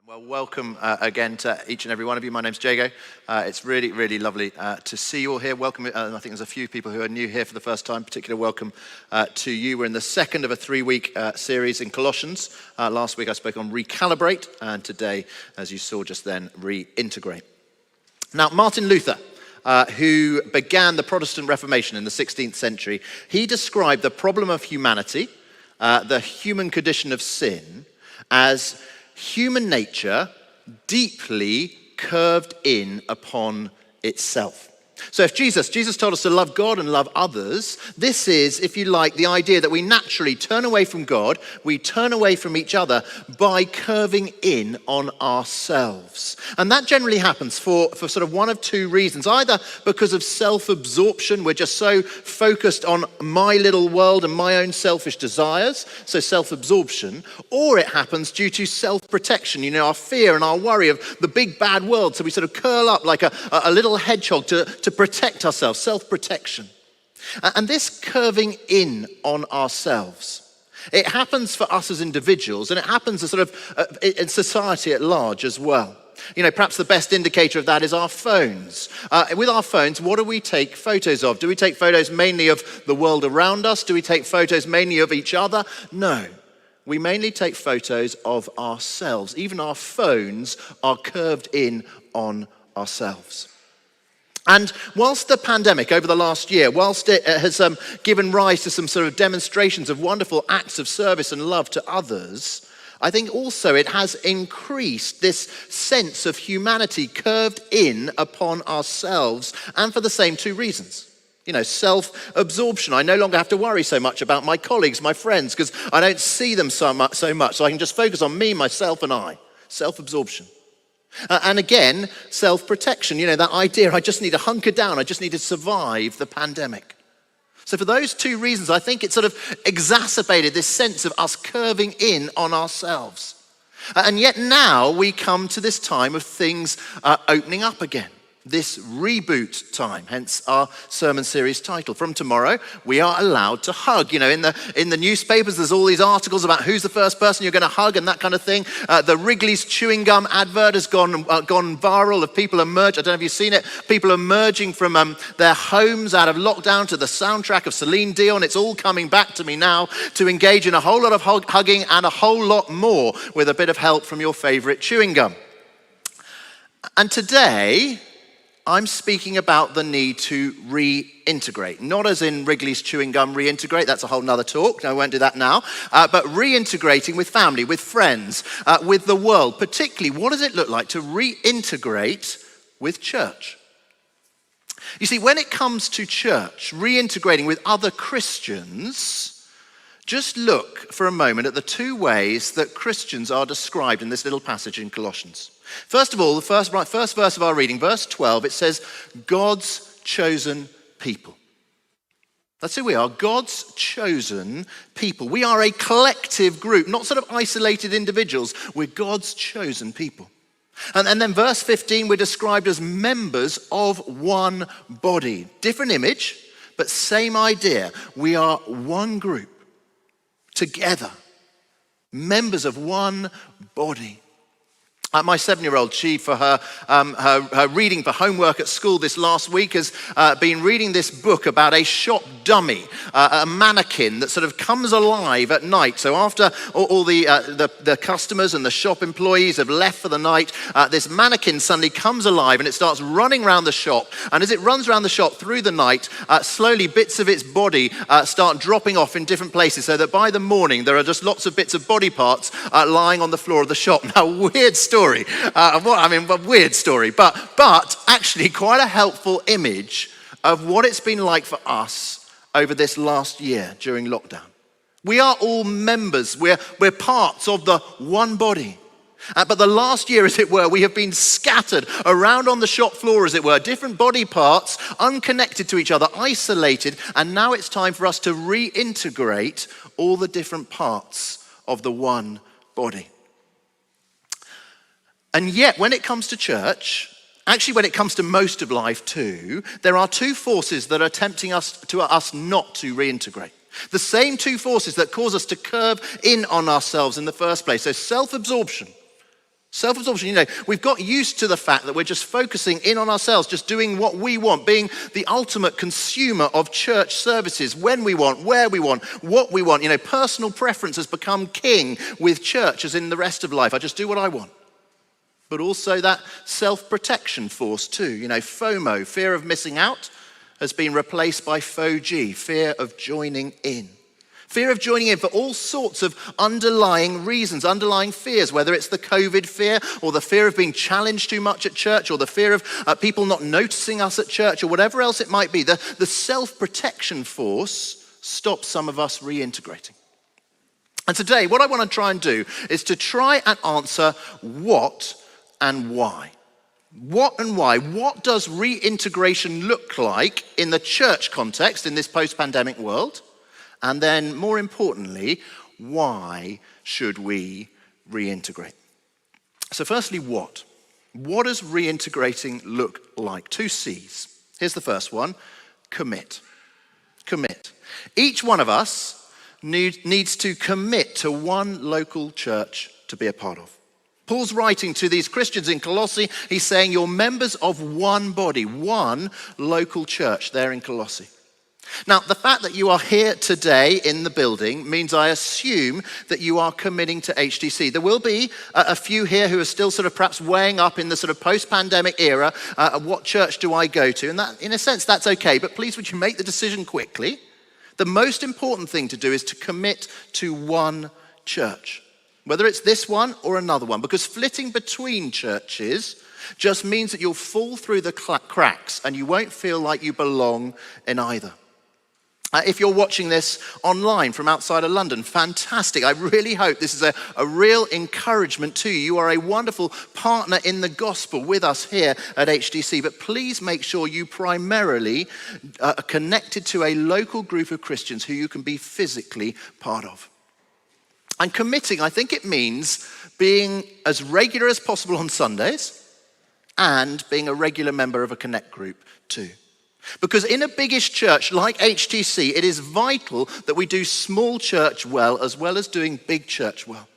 Well, welcome again to each and every one of you. My name's Jago. It's really, really lovely to see you all here. Welcome. I think there's a few people who are new here for the first time. Particular welcome to you. We're in the second of a 3-week series in Colossians. Last week I spoke on recalibrate, and today, as you saw just then, reintegrate. Now, Martin Luther, who began the Protestant Reformation in the 16th century, he described the problem of humanity, the human condition of sin, as human nature deeply curved in upon itself. So if Jesus told us to love God and love others, this is, if you like, the idea that we naturally turn away from God, we turn away from each other by curving in on ourselves. And that generally happens for sort of one of two reasons. Either because of self-absorption, we're just so focused on my little world and my own selfish desires, so self-absorption, or it happens due to self-protection, our fear and our worry of the big bad world. So we sort of curl up like a little hedgehog to protect ourselves, self-protection. And this curving in on ourselves, it happens for us as individuals, and it happens as sort of in society at large as well. Perhaps the best indicator of that is our phones. With our phones, what do we take photos of? Do we take photos mainly of the world around us? Do we take photos mainly of each other? No. We mainly take photos of ourselves. Even our phones are curved in on ourselves. And whilst the pandemic over the last year, whilst it has given rise to some sort of demonstrations of wonderful acts of service and love to others, I think also it has increased this sense of humanity curved in upon ourselves, and for the same two reasons. Self-absorption. I no longer have to worry so much about my colleagues, my friends, because I don't see them so much, so I can just focus on me, myself, and I. Self-absorption. And again, self-protection, that idea, I just need to hunker down, I just need to survive the pandemic. So for those two reasons, I think it sort of exacerbated this sense of us curving in on ourselves. And yet now we come to this time of things opening up again. This reboot time, hence our sermon series title. From tomorrow, we are allowed to hug. In the newspapers, there's all these articles about who's the first person you're going to hug and that kind of thing. The Wrigley's chewing gum advert has gone viral of people emerge. I don't know if you've seen it. People emerging from their homes out of lockdown to the soundtrack of Celine Dion. It's all coming back to me now to engage in a whole lot of hugging and a whole lot more with a bit of help from your favorite chewing gum. And today, I'm speaking about the need to reintegrate. Not as in Wrigley's chewing gum reintegrate, that's a whole nother talk, I won't do that now. But reintegrating with family, with friends, with the world. Particularly, what does it look like to reintegrate with church? You see, when it comes to church, reintegrating with other Christians, just look for a moment at the two ways that Christians are described in this little passage in Colossians. First of all, the first verse of our reading, verse 12, it says, God's chosen people. That's who we are, God's chosen people. We are a collective group, not sort of isolated individuals. We're God's chosen people. And then verse 15, we're described as members of one body. Different image, but same idea. We are one group, together, members of one body. My 7-year-old, she, for her reading for homework at school this last week, has been reading this book about a shop dummy, a mannequin that sort of comes alive at night. So after all the customers and the shop employees have left for the night, this mannequin suddenly comes alive and it starts running around the shop. And as it runs around the shop through the night, slowly bits of its body start dropping off in different places, so that by the morning there are just lots of bits of body parts lying on the floor of the shop. Now, weird story. A weird story, but actually quite a helpful image of what it's been like for us over this last year during lockdown. We are all members, we're parts of the one body. But the last year, as it were, we have been scattered around on the shop floor, as it were, different body parts, unconnected to each other, isolated, and now it's time for us to reintegrate all the different parts of the one body. And yet, when it comes to church, actually when it comes to most of life too, there are two forces that are tempting us not to reintegrate. The same two forces that cause us to curve in on ourselves in the first place. So self-absorption Self-absorption, we've got used to the fact that we're just focusing in on ourselves, just doing what we want, being the ultimate consumer of church services, when we want, where we want, what we want. Personal preference has become king with church as in the rest of life. I just do what I want. But also that self-protection force too. FOMO, fear of missing out, has been replaced by FOG, fear of joining in. Fear of joining in for all sorts of underlying reasons, underlying fears, whether it's the COVID fear or the fear of being challenged too much at church or the fear of people not noticing us at church or whatever else it might be. The self-protection force stops some of us reintegrating. And today, what I want to try and do is to try and answer what and why. What and why? What does reintegration look like in the church context in this post-pandemic world? And then, more importantly, why should we reintegrate? So firstly, what? What does reintegrating look like? 2 C's. Here's the first one: commit. Commit. Each one of us needs to commit to one local church to be a part of. Paul's writing to these Christians in Colossae. He's saying you're members of one body, one local church there in Colossae. Now, the fact that you are here today in the building means I assume that you are committing to HTC. There will be a few here who are still sort of perhaps weighing up in the sort of post-pandemic era, what church do I go to? And that, in a sense, that's okay, but please would you make the decision quickly? The most important thing to do is to commit to one church, whether it's this one or another one, because flitting between churches just means that you'll fall through the cracks and you won't feel like you belong in either. If you're watching this online from outside of London, fantastic. I really hope this is a real encouragement to you. You are a wonderful partner in the gospel with us here at HDC, but please make sure you primarily are connected to a local group of Christians who you can be physically part of. And committing, I think it means being as regular as possible on Sundays and being a regular member of a Connect group too. Because in a biggish church like HTC, it is vital that we do small church well as doing big church well.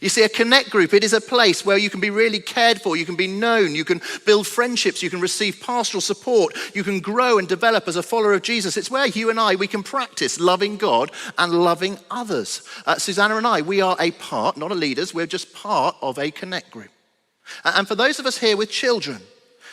You see, a Connect group, it is a place where you can be really cared for, you can be known, you can build friendships, you can receive pastoral support, you can grow and develop as a follower of Jesus. It's where you and I, we can practice loving God and loving others. Susanna and I, we are a part, not a leaders, we're just part of a Connect group. And for those of us here with children,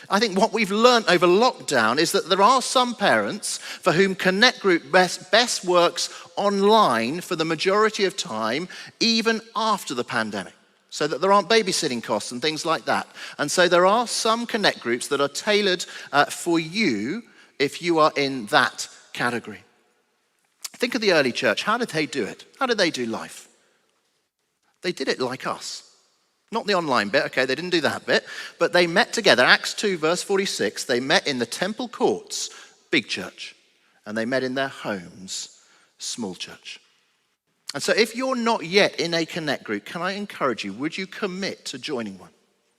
I think what we've learned over lockdown is that there are some parents for whom Connect Group best works online for the majority of time, even after the pandemic, so that there aren't babysitting costs and things like that. And so there are some Connect Groups that are tailored for you if you are in that category. Think of the early church. How did they do it? How did they do life? They did it like us. Not the online bit, okay, they didn't do that bit, but they met together. Acts 2, verse 46, they met in the temple courts, big church, and they met in their homes, small church. And so if you're not yet in a Connect group, can I encourage you, would you commit to joining one?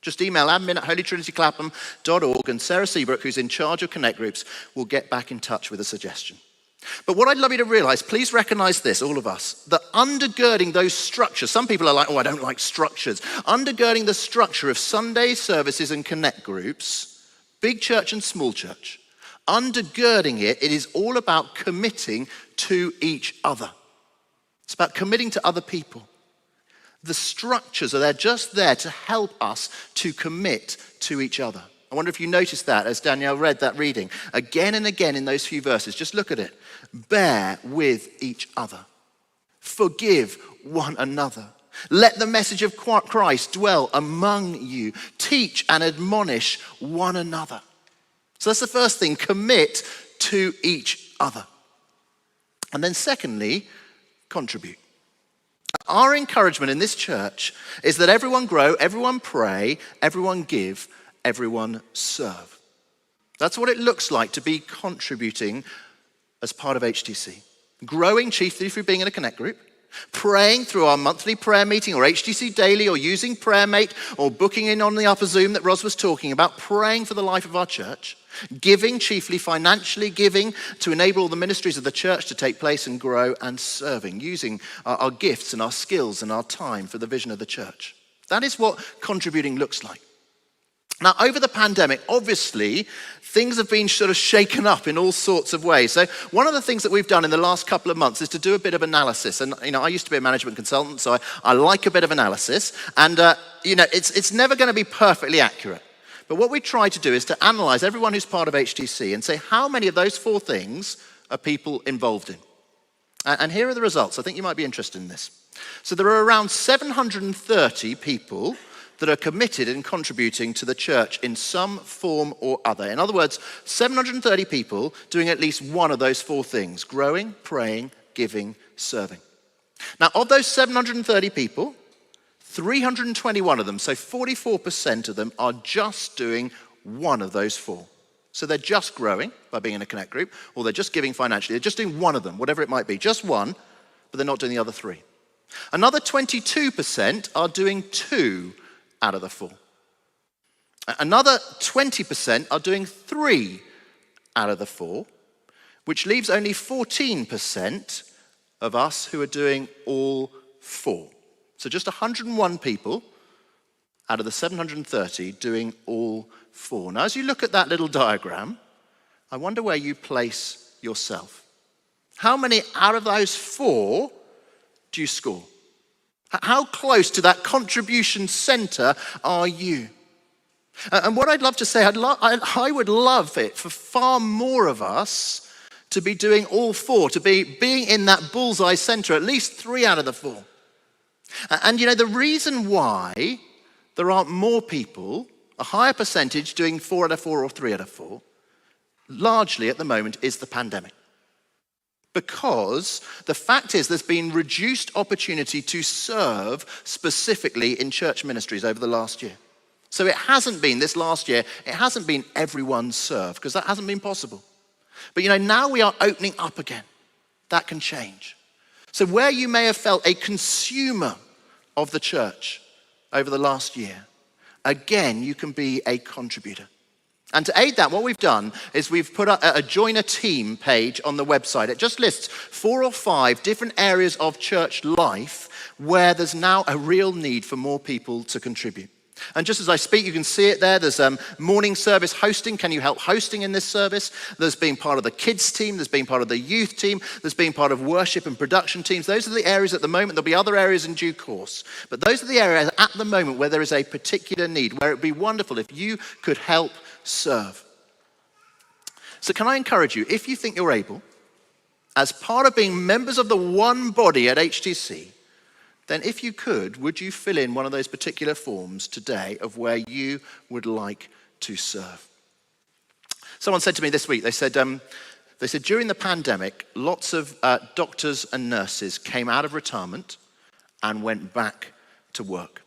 Just email admin@holytrinityclapham.org and Sarah Seabrook, who's in charge of Connect groups, will get back in touch with a suggestion. But what I'd love you to realize, please recognize this, all of us, that undergirding those structures, some people are like, oh, I don't like structures. Undergirding the structure of Sunday services and Connect groups, big church and small church, undergirding it, it is all about committing to each other. It's about committing to other people. The structures are there, just there to help us to commit to each other. I wonder if you noticed that as Danielle read that reading. Again and again in those few verses, just look at it. Bear with each other. Forgive one another. Let the message of Christ dwell among you. Teach and admonish one another. So that's the first thing, commit to each other. And then secondly, contribute. Our encouragement in this church is that everyone grow, everyone pray, everyone give, everyone serve. That's what it looks like to be contributing as part of HTC. Growing chiefly through being in a Connect group, praying through our monthly prayer meeting or HTC daily or using PrayerMate or booking in on the upper Zoom that Ros was talking about, praying for the life of our church, giving chiefly financially, giving to enable all the ministries of the church to take place and grow, and serving, using our gifts and our skills and our time for the vision of the church. That is what contributing looks like. Now, over the pandemic, obviously, things have been sort of shaken up in all sorts of ways. So one of the things that we've done in the last couple of months is to do a bit of analysis. And, I used to be a management consultant, so I like a bit of analysis. And, it's never going to be perfectly accurate. But what we try to do is to analyze everyone who's part of HTC and say, how many of those 4 things are people involved in? And here are the results. I think you might be interested in this. So there are around 730 people that are committed in contributing to the church in some form or other. In other words, 730 people doing at least one of those 4 things: growing, praying, giving, serving. Now, of those 730 people, 321 of them, so 44% of them, are just doing one of those 4. So they're just growing by being in a connect group, or they're just giving financially. They're just doing one of them, whatever it might be, just one, but they're not doing the other 3. Another 22% are doing 2 out of the 4. Another 20% are doing 3 out of the 4, which leaves only 14% of us who are doing all 4. So just 101 people out of the 730 doing all 4. Now, as you look at that little diagram, I wonder where you place yourself. How many out of those 4 do you score? How close to that contribution center are you? And what I'd love to say, I would love it for far more of us to be doing all 4, to be being in that bullseye center, at least 3 out of the 4. And the reason why there aren't more people, a higher percentage doing 4 out of 4 or 3 out of 4, largely at the moment is the pandemic. Because the fact is there's been reduced opportunity to serve specifically in church ministries over the last year. So it hasn't been, this last year, it hasn't been everyone served, because that hasn't been possible. But now we are opening up again. That can change. So where you may have felt a consumer of the church over the last year, again, you can be a contributor. And to aid that, what we've done is we've put a join a team page on the website. It just lists 4 or 5 different areas of church life where there's now a real need for more people to contribute. And just as I speak, you can see it there. There's morning service hosting. Can you help hosting in this service? There's being part of the kids team. There's being part of the youth team. There's being part of worship and production teams. Those are the areas at the moment. There'll be other areas in due course. But those are the areas at the moment where there is a particular need, where it would be wonderful if you could help serve. So can I encourage you, if you think you're able, as part of being members of the one body at HTC, then if you could, would you fill in one of those particular forms today of where you would like to serve? Someone said to me this week, they said during the pandemic, lots of doctors and nurses came out of retirement and went back to work.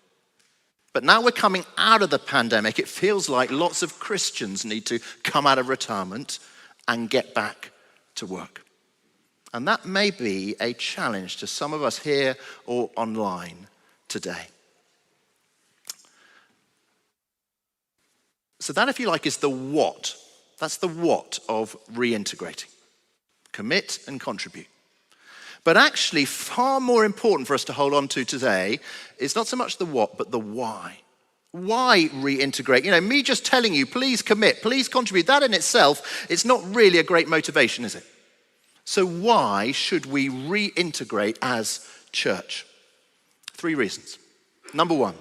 But now we're coming out of the pandemic, it feels like lots of Christians need to come out of retirement and get back to work. And that may be a challenge to some of us here or online today. So that, if you like, is the what. That's the what of reintegrating. Commit and contribute. But actually, far more important for us to hold on to today is not so much the what, but the why. Why reintegrate? Me just telling you, please commit, please contribute, that in itself, it's not really a great motivation, is it? So why should we reintegrate as church? 3 reasons. Number 1,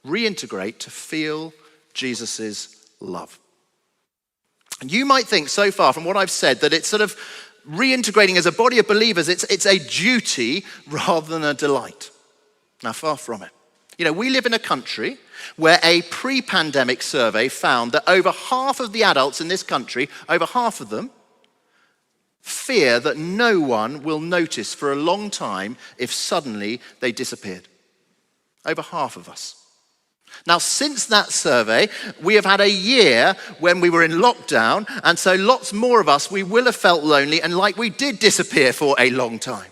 reintegrate to feel Jesus' love. And you might think so far from what I've said that it's sort of reintegrating as a body of believers, it's a duty rather than a delight. Now, far from it. We live in a country where a pre-pandemic survey found that over half of the adults in this country, over half of them, fear that no one will notice for a long time if suddenly they disappeared. Over half of us. Now, since that survey, we have had a year when we were in lockdown, and so lots more of us, we will have felt lonely and like we did disappear for a long time.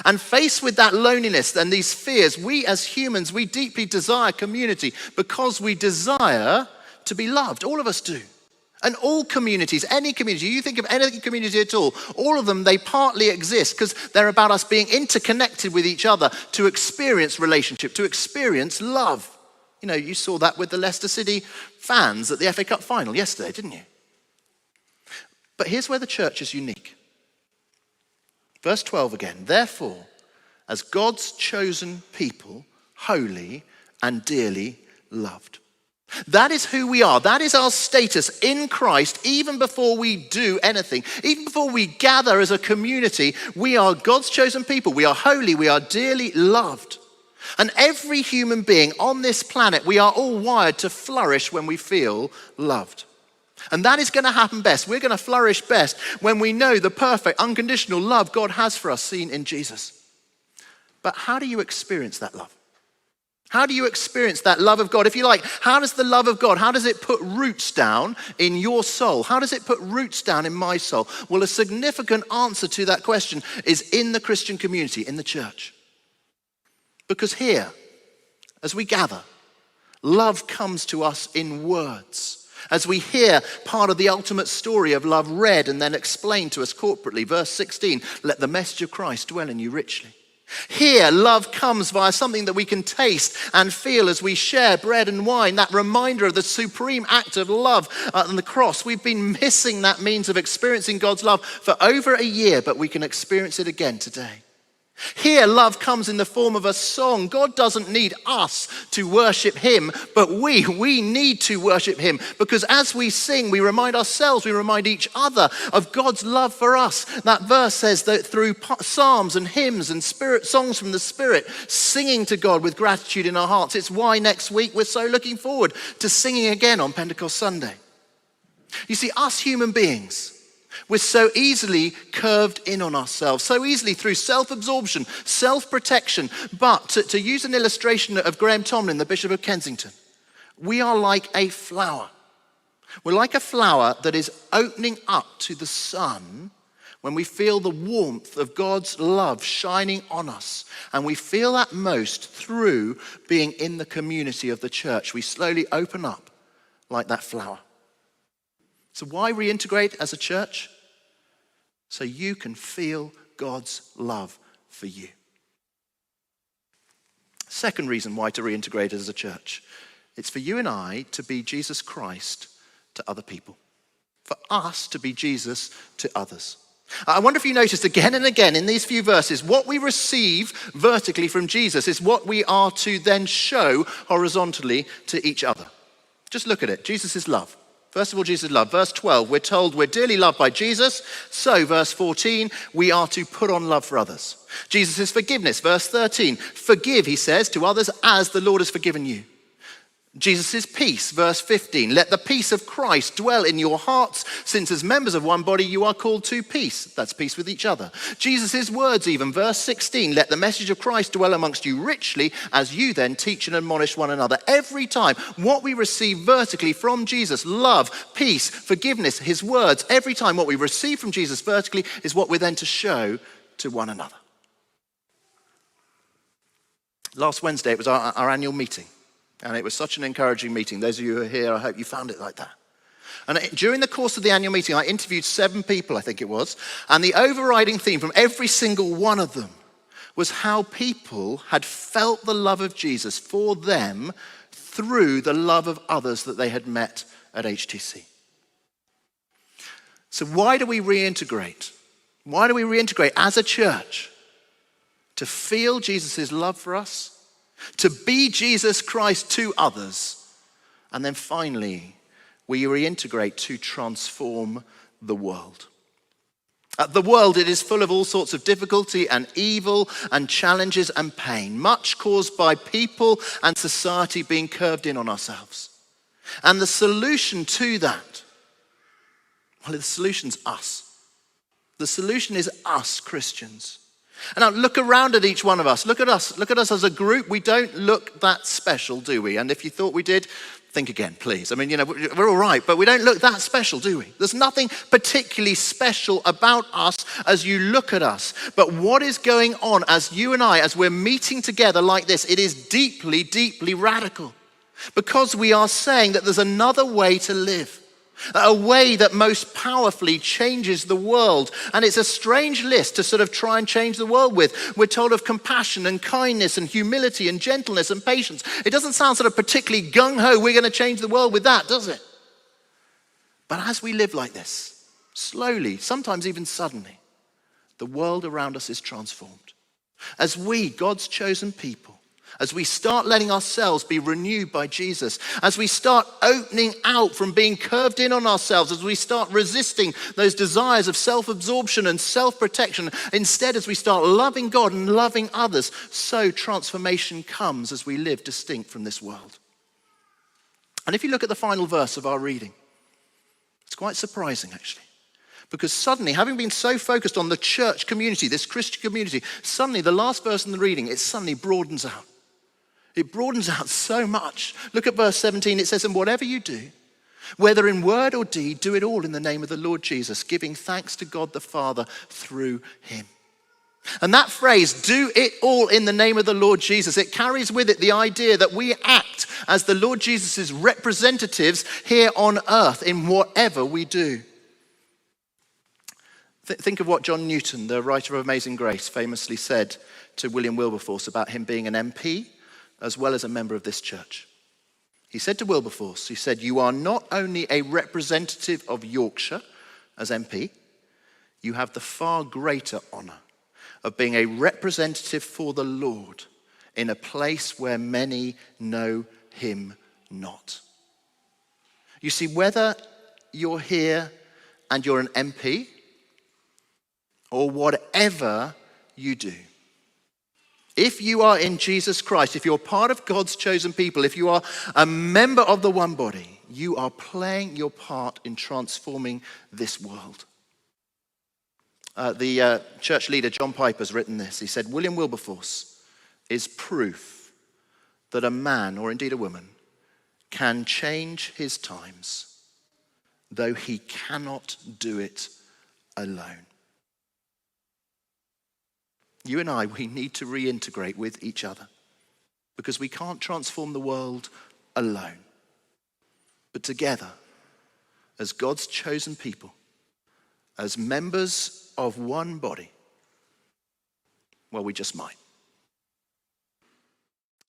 And faced with that loneliness and these fears, we as humans, we deeply desire community because we desire to be loved. All of us do. And all communities, any community, you think of any community at all of them, they partly exist because they're about us being interconnected with each other to experience relationship, to experience love. You know, you saw that with the Leicester City fans at the FA Cup final yesterday, didn't you? But here's where the church is unique. Verse 12 again. Therefore, as God's chosen people, holy and dearly loved. That is who we are. That is our status in Christ. Even before we do anything, even before we gather as a community, we are God's chosen people. We are holy. We are dearly loved. And every human being on this planet, we are all wired to flourish when we feel loved. And that is going to happen best. We're going to flourish best when we know the perfect, unconditional love God has for us seen in Jesus. But how do you experience that love? How do you experience that love of God? If you like, how does the love of God, how does it put roots down in your soul? How does it put roots down in my soul? Well, a significant answer to that question is in the Christian community, in the church. Because here, as we gather, love comes to us in words. As we hear part of the ultimate story of love read and then explained to us corporately. Verse 16, let the message of Christ dwell in you richly. Here, love comes via something that we can taste and feel as we share bread and wine, that reminder of the supreme act of love on the cross. We've been missing that means of experiencing God's love for over a year, but we can experience it again today. Here, love comes in the form of a song. God doesn't need us to worship him, but we need to worship him. Because as we sing, we remind ourselves, we remind each other of God's love for us. That verse says that through psalms and hymns and songs from the Spirit, singing to God with gratitude in our hearts. It's why next week we're so looking forward to singing again on Pentecost Sunday. You see, us human beings, we're so easily curved in on ourselves, so easily through self-absorption, self-protection. But to use an illustration of Graham Tomlin, the Bishop of Kensington, we are like a flower. We're like a flower that is opening up to the sun when we feel the warmth of God's love shining on us. And we feel that most through being in the community of the church. We slowly open up like that flower. So why reintegrate as a church? So you can feel God's love for you. Second reason why to reintegrate as a church. It's for you and I to be Jesus Christ to other people. For us to be Jesus to others. I wonder if you noticed again and again in these few verses, what we receive vertically from Jesus is what we are to then show horizontally to each other. Just look at it. Jesus' love. First of all, Jesus' love. Verse 12, we're told we're dearly loved by Jesus. So, verse 14, we are to put on love for others. Jesus' forgiveness. Verse 13, forgive, he says, to others as the Lord has forgiven you. Jesus' peace. Verse 15, let the peace of Christ dwell in your hearts, since as members of one body you are called to peace. That's peace with each other. Jesus' words even. Verse 16, let the message of Christ dwell amongst you richly, as you then teach and admonish one another. Every time, what we receive vertically from Jesus, love, peace, forgiveness, his words, every time what we receive from Jesus vertically is what we're then to show to one another. Last Wednesday, it was our annual meeting. And it was such an encouraging meeting. Those of you who are here, I hope you found it like that. And during the course of the annual meeting, I interviewed 7 people, I think it was. And the overriding theme from every single one of them was how people had felt the love of Jesus for them through the love of others that they had met at HTC. So why do we reintegrate? Why do we reintegrate as a church? To feel Jesus' love for us, to be Jesus Christ to others, and then finally, we reintegrate to transform the world. The world, it is full of all sorts of difficulty and evil and challenges and pain, much caused by people and society being curved in on ourselves. And the solution to that, well, the solution's us. The solution is us, Christians. And now look around at each one of us. Look at us as a group. We don't look that special, do we? And if you thought we did, think again, please. I mean, we're all right, but we don't look that special, do we? There's nothing particularly special about us as you look at us. But what is going on as you and I, as we're meeting together like this, it is deeply, deeply radical. Because we are saying that there's another way to live. A way that most powerfully changes the world. And it's a strange list to sort of try and change the world with. We're told of compassion and kindness and humility and gentleness and patience. It doesn't sound sort of particularly gung-ho, we're going to change the world with that, does it? But as we live like this, slowly, sometimes even suddenly, the world around us is transformed. As we, God's chosen people, as we start letting ourselves be renewed by Jesus, as we start opening out from being curved in on ourselves, as we start resisting those desires of self-absorption and self-protection, instead as we start loving God and loving others, so transformation comes as we live distinct from this world. And if you look at the final verse of our reading, it's quite surprising actually. Because suddenly, having been so focused on the church community, this Christian community, suddenly the last verse in the reading, it suddenly broadens out. It broadens out so much. Look at verse 17. It says, and whatever you do, whether in word or deed, do it all in the name of the Lord Jesus, giving thanks to God the Father through him. And that phrase, do it all in the name of the Lord Jesus, it carries with it the idea that we act as the Lord Jesus' representatives here on earth in whatever we do. Think of what John Newton, the writer of Amazing Grace, famously said to William Wilberforce about him being an MP as well as a member of this church. He said to Wilberforce, he said, you are not only a representative of Yorkshire as MP, you have the far greater honour of being a representative for the Lord in a place where many know him not. You see, whether you're here and you're an MP or whatever you do, if you are in Jesus Christ, if you're part of God's chosen people, if you are a member of the one body, you are playing your part in transforming this world. The church leader John Piper has written this. He said, William Wilberforce is proof that a man, or indeed a woman, can change his times, though he cannot do it alone. You and I, we need to reintegrate with each other because we can't transform the world alone. But together, as God's chosen people, as members of one body, well, we just might.